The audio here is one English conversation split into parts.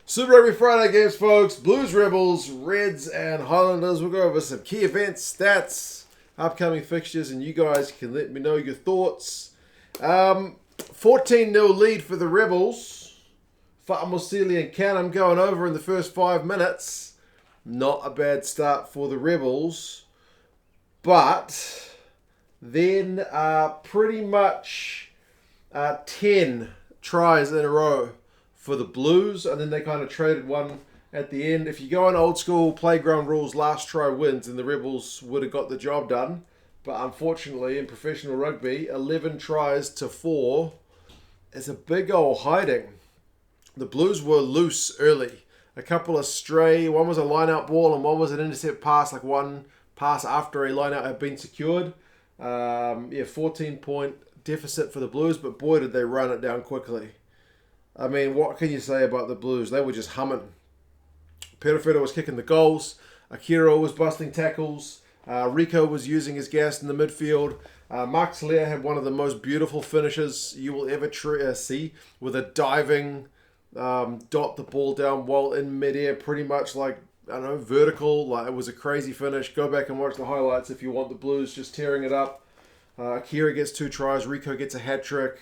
Super Rugby Friday games, folks. Blues, Rebels, Reds, and Highlanders. We'll go over some key events, stats, upcoming fixtures, and you guys can let me know your thoughts. 14-0 lead for the Rebels. Fa'amusili and Canham going over in the first 5 minutes. Not a bad start for the Rebels. But then pretty much 10 tries in a row for the Blues, and then they kind of traded one at the end. If you go on old school playground rules, last try wins, and the Rebels would have got the job done. But unfortunately, in professional rugby, 11 tries to 4 is a big old hiding. The Blues were loose early. A couple of stray, one was a line-out ball and one was an intercept pass, like one pass after a line-out had been secured. 14-point deficit for the Blues, but boy did they run it down quickly. I mean, what can you say about the Blues? They were just humming. Perofeta was kicking the goals. Akira was busting tackles. Rico was using his gas in the midfield. Mark Talia had one of the most beautiful finishes you will ever see, with a diving dot the ball down while in midair, pretty much like, I don't know, vertical. Like, it was a crazy finish. Go back and watch the highlights if you want the Blues just tearing it up. Akira gets 2 tries. Rico gets a hat trick.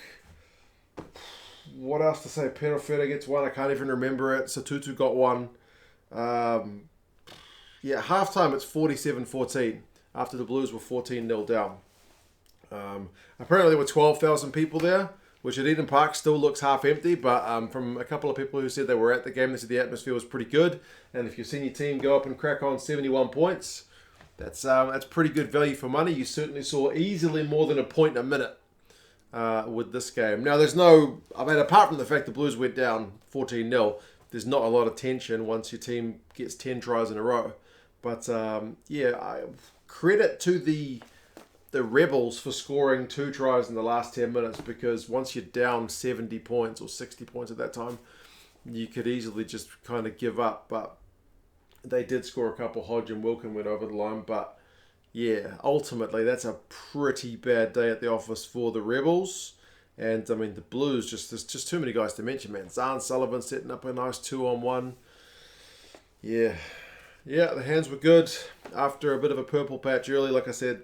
What else to say? Perofeta gets one. I can't even remember it. Satutu got one. Halftime it's 47-14 after the Blues were 14-0 down. Apparently there were 12,000 people there, which at Eden Park still looks half empty, but from a couple of people who said they were at the game, they said the atmosphere was pretty good. And if you've seen your team go up and crack on 71 points, that's pretty good value for money. You certainly saw easily more than a point a minute with this game. Now, apart from the fact the Blues went down 14-0, there's not a lot of tension once your team gets 10 tries in a row. But, credit to the Rebels for scoring 2 tries in the last 10 minutes, because once you're down 70 points or 60 points at that time, you could easily just kind of give up. But they did score a couple. Hodge and Wilkin went over the line, but yeah, ultimately, that's a pretty bad day at the office for the Rebels. And, I mean, the Blues, there's just too many guys to mention, man. Zahn Sullivan setting up a nice 2-on-1. Yeah, the hands were good. After a bit of a purple patch early, like I said,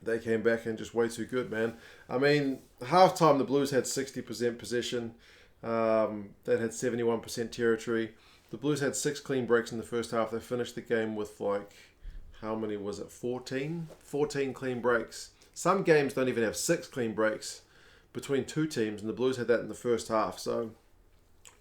they came back and just way too good, man. I mean, halftime, the Blues had 60% possession. They had 71% territory. The Blues had 6 clean breaks in the first half. They finished the game with, how many was it? 14? 14 clean breaks. Some games don't even have 6 clean breaks between 2 teams, and the Blues had that in the first half. So,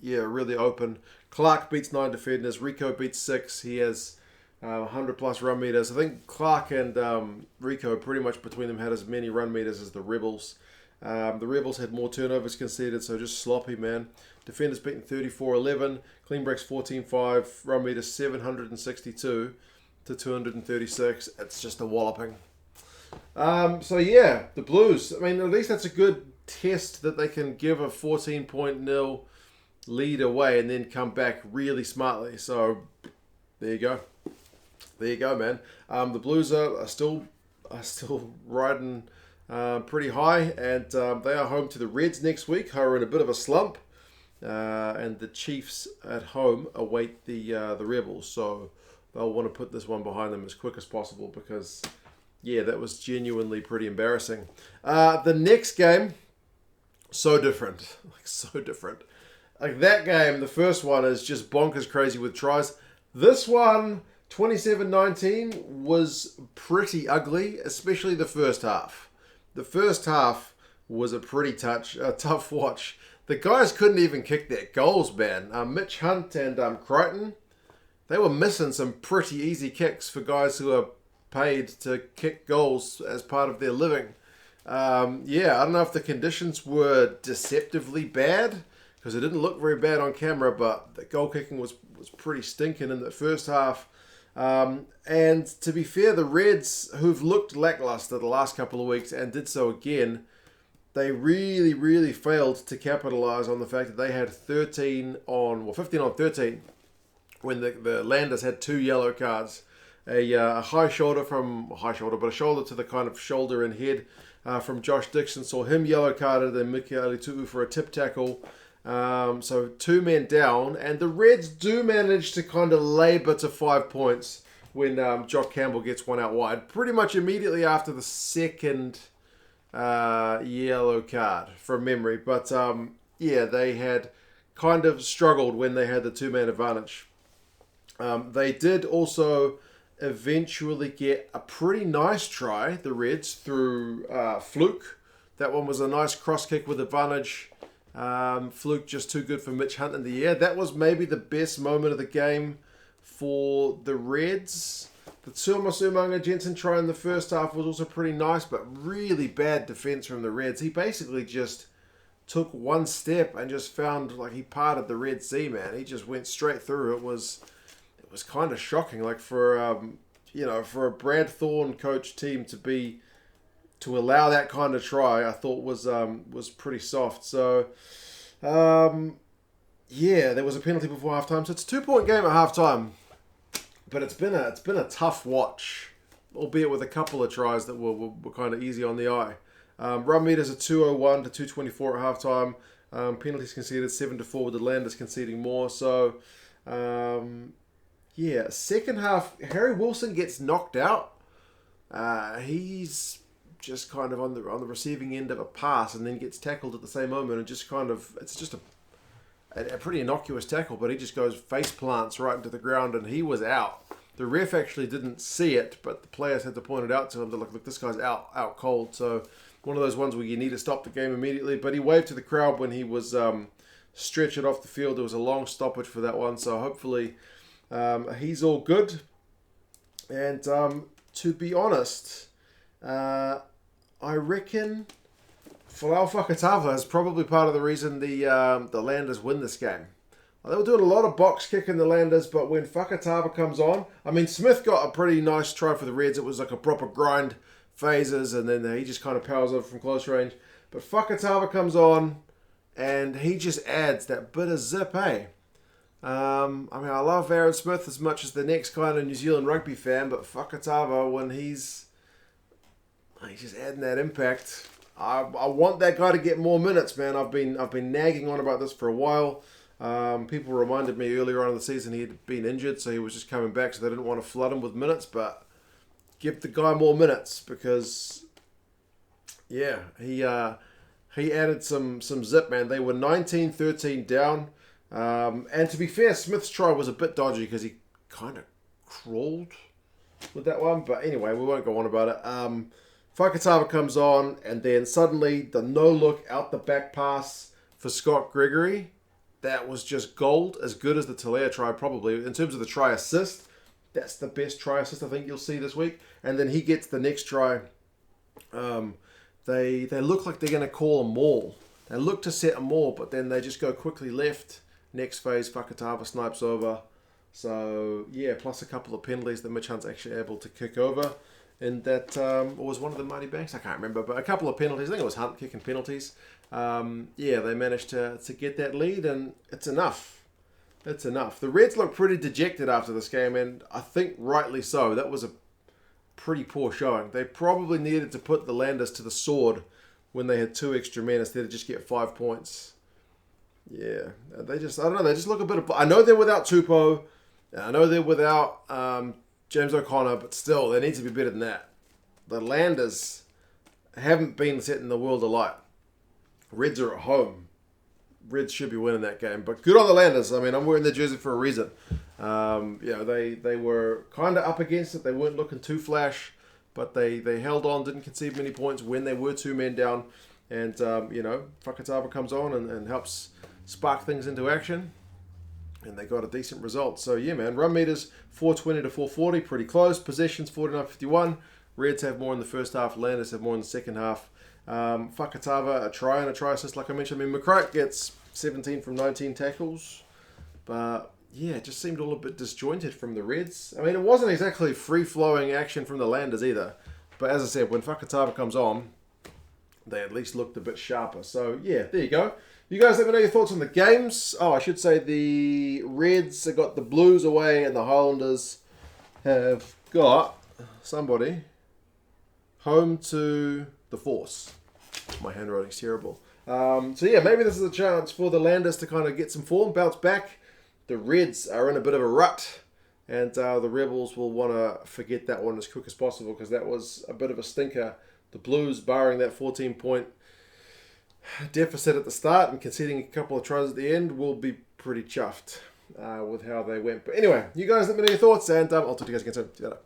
yeah, really open. Clark beats 9 defenders. Rico beats 6. He has 100-plus run meters. I think Clark and Rico, pretty much between them, had as many run meters as the Rebels. The Rebels had more turnovers conceded, so just sloppy, man. Defenders beaten 34-11. Clean breaks 14-5. Run meters 762. to 236. It's just a walloping. The Blues. I mean, at least that's a good test that they can give a 14-0 lead away and then come back really smartly. So there you go. There you go, man. The Blues are still riding pretty high, and they are home to the Reds next week, who are in a bit of a slump. And the Chiefs at home await the Rebels. So they'll want to put this one behind them as quick as possible, because, yeah, that was genuinely pretty embarrassing. The next game, so different. So different. That game, the first one, is just bonkers crazy with tries. This one, 27-19, was pretty ugly, especially the first half. The first half was a pretty tough watch. The guys couldn't even kick their goals, man. Mitch Hunt and Crichton, they were missing some pretty easy kicks for guys who are paid to kick goals as part of their living. I don't know if the conditions were deceptively bad, because it didn't look very bad on camera, but the goal kicking was pretty stinking in the first half. And to be fair, the Reds, who've looked lackluster the last couple of weeks and did so again, they really, really failed to capitalize on the fact that they had 15 on 13 when the Landers had 2 yellow cards. A high shoulder, but a shoulder to the kind of shoulder and head from Josh Dixon saw him yellow carded, and Miki Alituu for a tip tackle. So 2 men down, and the Reds do manage to kind of labour to 5 points when Jock Campbell gets one out wide. Pretty much immediately after the second yellow card, from memory. But yeah, they had kind of struggled when they had the 2-man advantage. They did also eventually get a pretty nice try, the Reds, through Fluke. That one was a nice cross kick with advantage. Fluke just too good for Mitch Hunt in the air. That was maybe the best moment of the game for the Reds. The Tuomo Jensen try in the first half was also pretty nice, but really bad defense from the Reds. He basically just took one step and just found, like, he parted the Red Sea, man. He just went straight through. It was kind of shocking, like, for for a Brad Thorne coach team to allow that kind of try. I thought was pretty soft. So yeah, there was a penalty before halftime. So it's a 2-point game at halftime. But it's been a tough watch, albeit with a couple of tries that were kind of easy on the eye. Run meters are 201 to 224 at halftime. Penalties conceded 7-4 with the Highlanders conceding more. So yeah, second half, Harry Wilson gets knocked out. He's just kind of on the receiving end of a pass and then gets tackled at the same moment, and just kind of, it's just a pretty innocuous tackle, but he just goes face plants right into the ground, and he was out. The ref actually didn't see it, but the players had to point it out to him. They're like, look, this guy's out cold. So one of those ones where you need to stop the game immediately. But he waved to the crowd when he was stretched off the field. There was a long stoppage for that one, so hopefully he's all good. And to be honest, I reckon Folau Fakatava is probably part of the reason the Highlanders win this game. They were doing a lot of box kicking, the Highlanders, but when Fakatava comes on, I mean, Smith got a pretty nice try for the Reds. It was like a proper grind phases, and then he just kind of powers over from close range. But Fakatava comes on, and he just adds that bit of zip, eh? I mean, I love Aaron Smith as much as the next kind of New Zealand rugby fan, but Fakatava, when he's just adding that impact, I want that guy to get more minutes, man. I've been nagging on about this for a while. People reminded me earlier on in the season he had been injured, so he was just coming back, so they didn't want to flood him with minutes. But give the guy more minutes, because yeah, he added some zip, man. They were 19-13 down, and to be fair, Smith's try was a bit dodgy because he kind of crawled with that one. But anyway, we won't go on about it. Fakatava comes on, and then suddenly the no-look out the back pass for Scott Gregory, that was just gold, as good as the Talea try probably. In terms of the try assist, that's the best try assist I think you'll see this week. And then he gets the next try. They look like they're going to call a maul. They look to set a maul, but then they just go quickly left. Next phase, Fakatava snipes over. So, yeah, plus a couple of penalties that Mitch Hunt's actually able to kick over. And that was one of the Mighty Banks, I can't remember, but a couple of penalties. I think it was Hunt kicking penalties. Yeah, they managed to get that lead, and it's enough. It's enough. The Reds look pretty dejected after this game, and I think rightly so. That was a pretty poor showing. They probably needed to put the Highlanders to the sword when they had 2 extra men instead of just get 5 points. Yeah, they just, I don't know, they just look a bit of, I know they're without Tupou, I know they're without James O'Connor, but still, they need to be better than that. The Highlanders haven't been setting the world alight. Reds are at home. Reds should be winning that game, but good on the Highlanders. I mean, I'm wearing their jersey for a reason. They were kind of up against it. They weren't looking too flash, but they held on, didn't concede many points when they were 2 men down. And, Fakatava comes on and helps spark things into action. And they got a decent result. So, yeah, man, run meters 420 to 440, pretty close. Possessions 49-51. Reds have more in the first half. Highlanders have more in the second half. Fakatava, a try and a try assist, like I mentioned. I mean, McCrack gets 17 from 19 tackles. But, yeah, it just seemed all a bit disjointed from the Reds. I mean, it wasn't exactly free-flowing action from the Highlanders either. But as I said, when Fakatava comes on, they at least looked a bit sharper. So, yeah, there you go. You guys let me know your thoughts on the games. Oh, I should say the Reds have got the Blues away, and the Highlanders have got somebody home to the Force. My handwriting's terrible. So yeah, maybe this is a chance for the Landers to kind of get some form, bounce back. The Reds are in a bit of a rut, and the Rebels will want to forget that one as quick as possible because that was a bit of a stinker. The Blues, barring that 14-point deficit at the start and conceding a couple of tries at the end, will be pretty chuffed with how they went. But anyway, you guys let me know your thoughts, and I'll talk to you guys again soon. See you later.